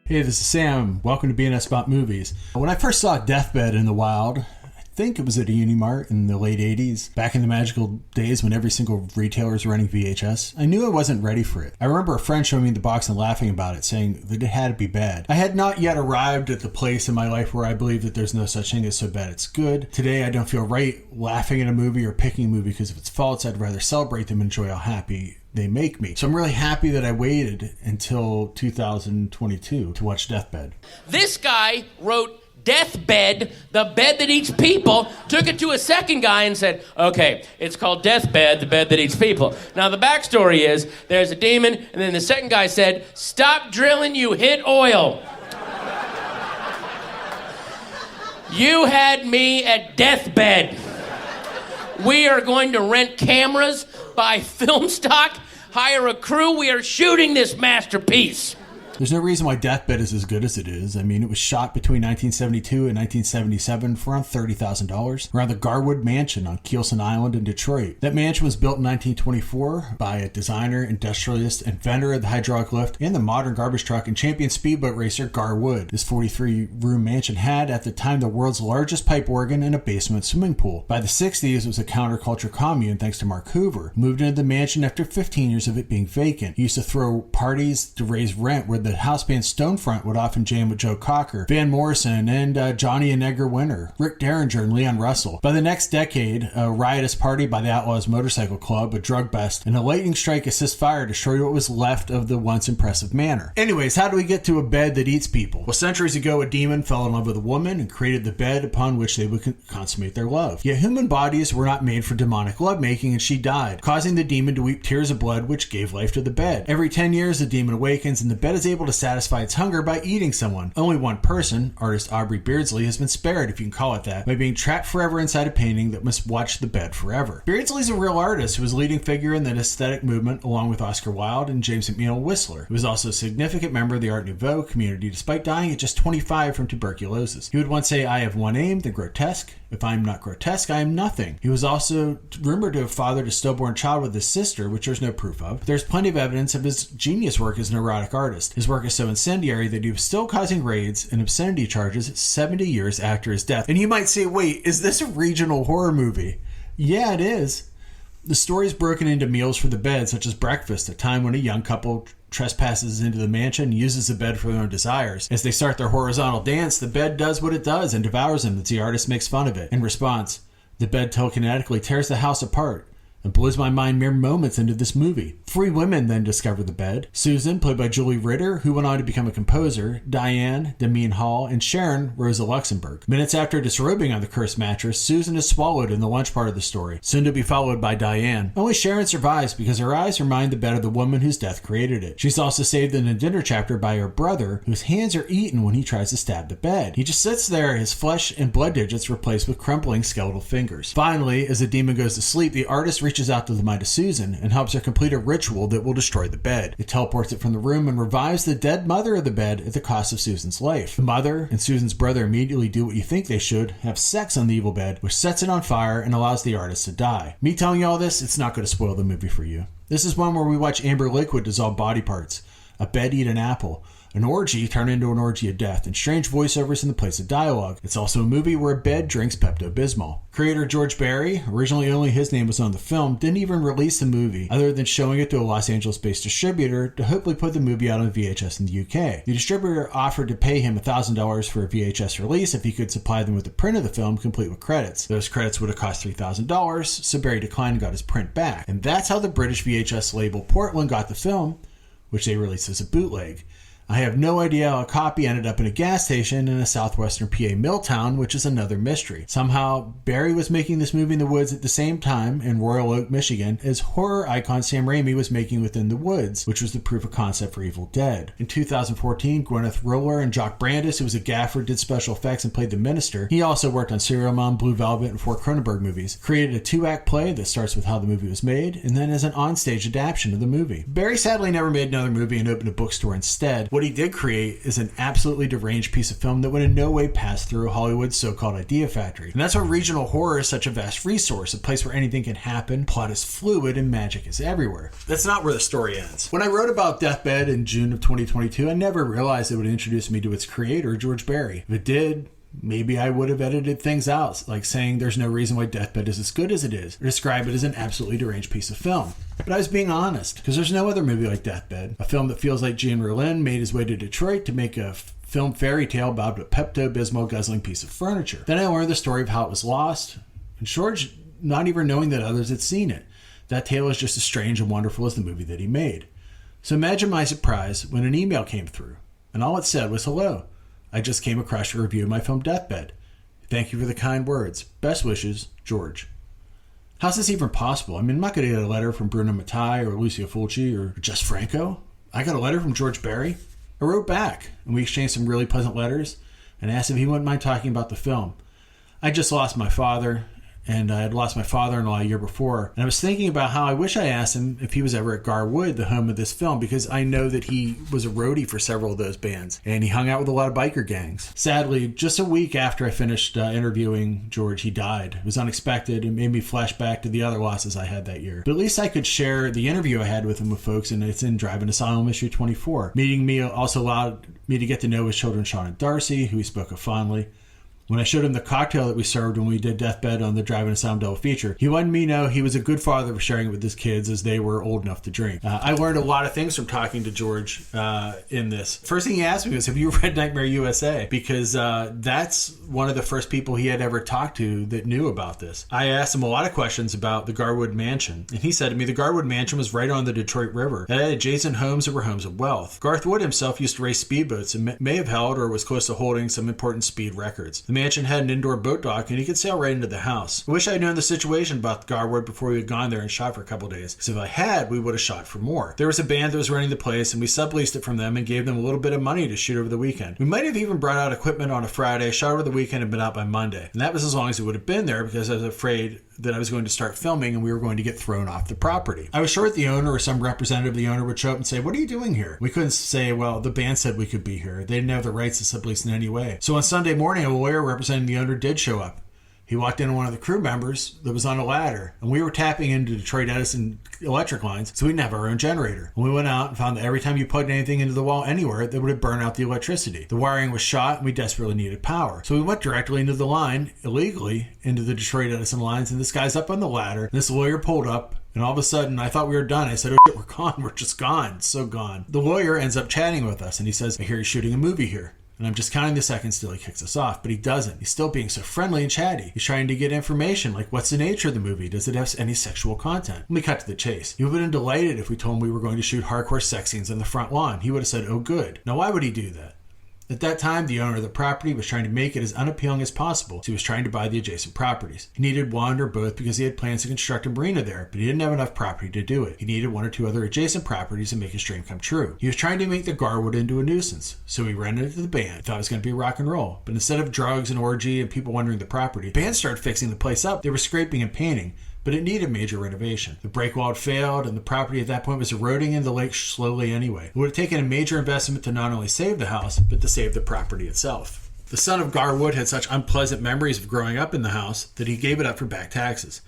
Hey, this is Sam. Welcome to BNS About Movies. When I first saw Deathbed in the wild, I think it was at a Unimart in the late 80s, back in the magical days when every single retailer was running VHS, I knew I wasn't ready for it. I remember a friend showing me the box and laughing about it, saying that it had to be bad. I had not yet arrived at the place in my life where I believe that there's no such thing as so bad it's good. Today, I don't feel right laughing at a movie or picking a movie because of its faults. I'd rather celebrate them and enjoy how happy they make me. So I'm really happy that I waited until 2022 to watch Deathbed. This guy wrote Deathbed, the bed that eats people, took it to a second guy and said, okay, it's called Deathbed, the bed that eats people. Now the backstory is, there's a demon, and then the second guy said, stop drilling, you hit oil. You had me at Deathbed. We are going to rent cameras, buy film stock, hire a crew. We are shooting this masterpiece. There's no reason why Deathbed is as good as it is. I mean, it was shot between 1972 and 1977 for around $30,000 around the Garwood Mansion on Keelson Island in Detroit. That mansion was built in 1924 by a designer, industrialist, inventor of the hydraulic lift and the modern garbage truck and champion speedboat racer Garwood. This 43-room mansion had, at the time, the world's largest pipe organ and a basement swimming pool. By the 60s, it was a counterculture commune thanks to Mark Hoover, who moved into the mansion after 15 years of it being vacant. He used to throw parties to raise rent where the house band Stonefront would often jam with Joe Cocker, Van Morrison, and Johnny and Edgar Winter, Rick Derringer, and Leon Russell. By the next decade, a riotous party by the Outlaws Motorcycle Club, a drug bust, and a lightning strike assist fire destroyed what was left of the once impressive manor. Anyways, how do we get to a bed that eats people? Well, centuries ago, a demon fell in love with a woman and created the bed upon which they would consummate their love. Yet human bodies were not made for demonic lovemaking, and she died, causing the demon to weep tears of blood, which gave life to the bed. Every 10 years, the demon awakens, and the bed is able to satisfy its hunger by eating someone. Only one person, artist Aubrey Beardsley, has been spared, if you can call it that, by being trapped forever inside a painting that must watch the bed forever. Beardsley's a real artist who was a leading figure in the aesthetic movement along with Oscar Wilde and James McNeill Whistler. He was also a significant member of the Art Nouveau community despite dying at just 25 from tuberculosis. He would once say, I have one aim, the grotesque. If I am not grotesque, I am nothing. He was also rumored to have fathered a stillborn child with his sister, which there's no proof of. There's plenty of evidence of his genius work as an erotic artist. His work is so incendiary that he was still causing raids and obscenity charges 70 years after his death. And you might say, wait, is this a regional horror movie? Yeah, it is. The story is broken into meals for the bed, such as breakfast, a time when a young couple trespasses into the mansion and uses the bed for their own desires. As they start their horizontal dance, the bed does what it does and devours them as the artist makes fun of it. In response, the bed telekinetically tears the house apart and blows my mind mere moments into this movie. 3 women then discover the bed. Susan, played by Julie Ritter, who went on to become a composer, Diane, Damien Hall, and Sharon, Rosa Luxemburg. Minutes after disrobing on the cursed mattress, Susan is swallowed in the lunch part of the story, soon to be followed by Diane. Only Sharon survives because her eyes remind the bed of the woman whose death created it. She's also saved in the dinner chapter by her brother, whose hands are eaten when he tries to stab the bed. He just sits there, his flesh and blood digits replaced with crumpling skeletal fingers. Finally, as the demon goes to sleep, the artist reaches out to the mind of Susan and helps her complete a ritual that will destroy the bed. It teleports it from the room and revives the dead mother of the bed at the cost of Susan's life. The mother and Susan's brother immediately do what you think they should, have sex on the evil bed, which sets it on fire and allows the artist to die. Me telling you all this, it's not going to spoil the movie for you. This is one where we watch amber liquid dissolve body parts, a bed eat an apple, an orgy turn into an orgy of death, and strange voiceovers in the place of dialogue. It's also a movie where a bed drinks Pepto-Bismol. Creator George Barry, originally only his name was on the film, didn't even release the movie other than showing it to a Los Angeles-based distributor to hopefully put the movie out on VHS in the UK. The distributor offered to pay him $1,000 for a VHS release if he could supply them with a print of the film complete with credits. Those credits would have cost $3,000, so Barry declined and got his print back. And that's how the British VHS label Portland got the film, which they released as a bootleg. I have no idea how a copy ended up in a gas station in a southwestern PA mill town, which is another mystery. Somehow, Barry was making this movie in the woods at the same time in Royal Oak, Michigan, as horror icon Sam Raimi was making Within the Woods, which was the proof of concept for Evil Dead. In 2014, Gwyneth Roller and Jock Brandis, who was a gaffer, did special effects and played the Minister. He also worked on Serial Mom, Blue Velvet, and 4 Cronenberg movies. Created a 2-act play that starts with how the movie was made, and then as an onstage adaptation of the movie. Barry sadly never made another movie and opened a bookstore instead. What he did create is an absolutely deranged piece of film that would in no way pass through Hollywood's so-called idea factory. And that's why regional horror is such a vast resource, a place where anything can happen, plot is fluid, and magic is everywhere. That's not where the story ends. When I wrote about Deathbed in June of 2022, I never realized it would introduce me to its creator, George Barry. If it did, maybe I would have edited things out, like saying there's no reason why Deathbed is as good as it is, or describe it as an absolutely deranged piece of film. But I was being honest, because there's no other movie like Deathbed, a film that feels like Jean Rollin made his way to Detroit to make a film fairy tale about a Pepto-Bismol guzzling piece of furniture. Then I learned the story of how it was lost, and George not even knowing that others had seen it. That tale is just as strange and wonderful as the movie that he made. So imagine my surprise when an email came through, and all it said was, "Hello. I just came across your review of my film Deathbed. Thank you for the kind words. Best wishes, George." How's this even possible? I mean, I'm not going to get a letter from Bruno Mattei or Lucio Fulci or Jess Franco. I got a letter from George Barry. I wrote back, and we exchanged some really pleasant letters, and asked if he wouldn't mind talking about the film. I just lost my father, and I had lost my father-in-law a year before. And I was thinking about how I wish I asked him if he was ever at Garwood, the home of this film, because I know that he was a roadie for several of those bands, and he hung out with a lot of biker gangs. Sadly, just a week after I finished interviewing George, he died. It was unexpected and made me flash back to the other losses I had that year. But at least I could share the interview I had with him with folks, and it's in Driving Asylum issue 24. Meeting me also allowed me to get to know his children, Sean and Darcy, who he spoke of fondly. When I showed him the cocktail that we served when we did Deathbed on the Driving Asylum double feature, he wanted me to know he was a good father for sharing it with his kids as they were old enough to drink. I learned a lot of things from talking to George in this. First thing he asked me was, have you read Nightmare USA? Because that's one of the first people he had ever talked to that knew about this. I asked him a lot of questions about the Garwood Mansion, and he said to me the Garwood Mansion was right on the Detroit River. It had adjacent homes that were homes of wealth. Garth Wood himself used to race speedboats and may have held or was close to holding some important speed records. The mansion had an indoor boat dock, and he could sail right into the house. I wish I had known the situation about Garwood before we had gone there and shot for a couple days, because if I had, we would have shot for more. There was a band that was running the place, and we subleased it from them and gave them a little bit of money to shoot over the weekend. We might have even brought out equipment on a Friday, shot over the weekend, and been out by Monday. And that was as long as it would have been there, because I was afraid that I was going to start filming and we were going to get thrown off the property. I was sure that the owner or some representative of the owner would show up and say, "What are you doing here?" We couldn't say, "Well, the band said we could be here." They didn't have the rights to sublease in any way. So on Sunday morning, a lawyer representing the owner did show up. He walked in on one of the crew members that was on a ladder, and we were tapping into Detroit Edison electric lines, so we didn't have our own generator. And we went out and found that every time you plugged anything into the wall anywhere, that would have burned out the electricity. The wiring was shot, and we desperately needed power. So we went directly into the line, illegally, into the Detroit Edison lines, and this guy's up on the ladder, and this lawyer pulled up, and all of a sudden, I thought we were done. I said, "Oh shit, we're gone. We're just gone. So gone." The lawyer ends up chatting with us, and he says, "I hear you're shooting a movie here." And I'm just counting the seconds till he kicks us off, but he doesn't. He's still being so friendly and chatty. He's trying to get information, like what's the nature of the movie? Does it have any sexual content? And we cut to the chase. He would have been delighted if we told him we were going to shoot hardcore sex scenes on the front lawn. He would have said, "Oh, good." Now, why would he do that? At that time, the owner of the property was trying to make it as unappealing as possible, so he was trying to buy the adjacent properties. He needed one or both because he had plans to construct a marina there, but he didn't have enough property to do it. He needed one or two other adjacent properties to make his dream come true. He was trying to make the Garwood into a nuisance, so he rented it to the band. He thought it was going to be rock and roll, but instead of drugs and orgy and people wandering the property, the band started fixing the place up. They were scraping and painting, but it needed major renovation. The break wall had failed, and the property at that point was eroding into the lake slowly anyway. It would have taken a major investment to not only save the house, but to save the property itself. The son of Garwood had such unpleasant memories of growing up in the house that he gave it up for back taxes.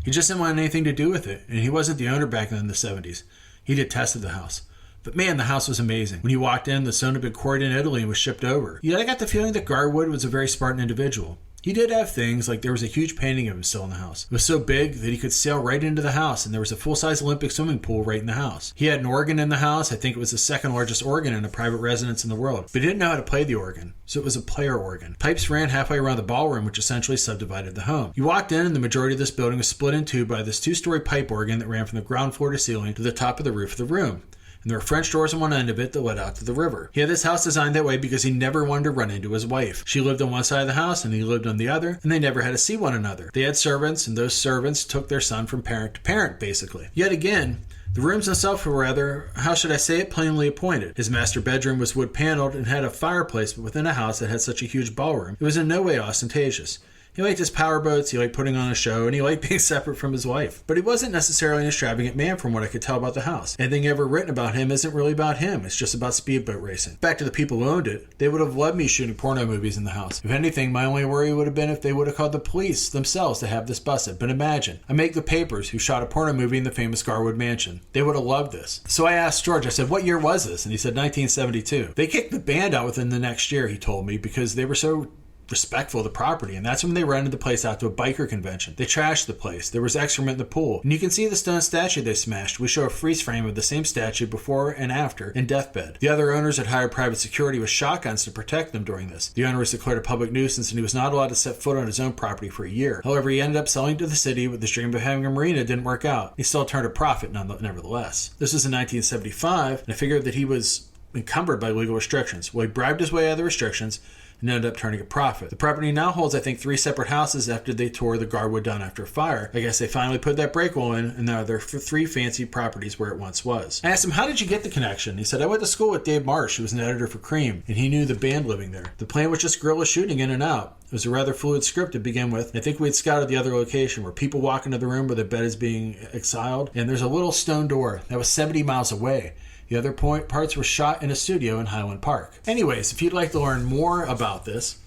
He just didn't want anything to do with it, and he wasn't the owner back then in the 70s. He detested the house. But man, the house was amazing. When he walked in, the stone had been quarried in Italy and was shipped over. Yet I got the feeling that Garwood was a very Spartan individual. He did have things, like there was a huge painting of him still in the house. It was so big that he could sail right into the house, and there was a full-size Olympic swimming pool right in the house. He had an organ in the house. I think it was the second largest organ in a private residence in the world. But he didn't know how to play the organ, so it was a player organ. Pipes ran halfway around the ballroom, which essentially subdivided the home. You walked in, and the majority of this building was split in two by this two-story pipe organ that ran from the ground floor to ceiling to the top of the roof of the room. And there were French doors on one end of it that led out to the river. He had this house designed that way because he never wanted to run into his wife. She lived on one side of the house and he lived on the other, and they never had to see one another. They had servants, and those servants took their son from parent to parent, basically. Yet again, the rooms themselves were rather, how should I say it, plainly appointed. His master bedroom was wood paneled and had a fireplace, but within a house that had such a huge ballroom, it was in no way ostentatious. He liked his powerboats, he liked putting on a show, and he liked being separate from his wife. But he wasn't necessarily an extravagant man from what I could tell about the house. Anything ever written about him isn't really about him, it's just about speedboat racing. Back to the people who owned it, they would have loved me shooting porno movies in the house. If anything, my only worry would have been if they would have called the police themselves to have this busted. But imagine, I make the papers who shot a porno movie in the famous Garwood Mansion. They would have loved this. So I asked George, I said, what year was this? And he said 1972. They kicked the band out within the next year, he told me, because they were so respectful of the property, and that's when they rented the place out to a biker convention. They trashed the place. There was excrement in the pool, and you can see the stone statue they smashed. We show a freeze frame of the same statue before and after in deathbed. The other owners had hired private security with shotguns to protect them during this. The owner was declared a public nuisance, and he was not allowed to set foot on his own property for a year. However, he ended up selling to the city with the dream of having a marina. Didn't work out. He still turned a profit nevertheless. This was in 1975, and I figured that he was encumbered by legal restrictions. Well, he bribed his way out of the restrictions and ended up turning a profit. The property now holds, I think, 3 separate houses after they tore the Garwood down after a fire. I guess they finally put that break wall in, and now there are 3 fancy properties where it once was. I asked him, how did you get the connection? He said, I went to school with Dave Marsh, who was an editor for Cream, and he knew the band living there. The plan was just guerrilla shooting in and out. It was a rather fluid script to begin with. I think we had scouted the other location where people walk into the room where the bed is being exiled, and there's a little stone door that was 70 miles away. The other parts were shot in a studio in Highland Park. Anyways, if you'd like to learn more about this,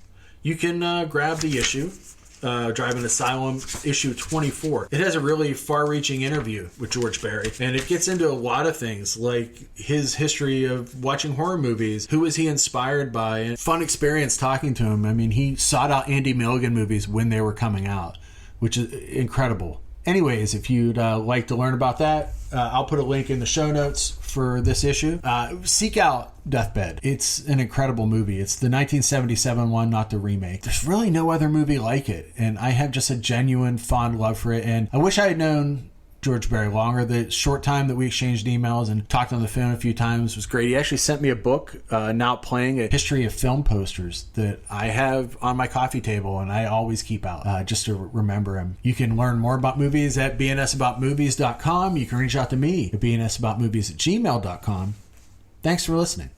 you can grab the issue, Driving Asylum, issue 24. It has a really far-reaching interview with George Barry, and it gets into a lot of things, like his history of watching horror movies, who was he inspired by, and fun experience talking to him. I mean, he sought out Andy Milligan movies when they were coming out, which is incredible. Anyways, if you'd like to learn about that, I'll put a link in the show notes for this issue. Seek out Deathbed. It's an incredible movie. It's the 1977 one, not the remake. There's really no other movie like it, and I have just a genuine fond love for it, and I wish I had known George Barry longer. The short time that we exchanged emails and talked on the phone a few times was great. He actually sent me a book, now playing a history of film posters that I have on my coffee table and I always keep out just to remember him. You can learn more about movies at bnsaboutmovies.com. You can reach out to me at bnsaboutmovies@gmail.com. Thanks for listening.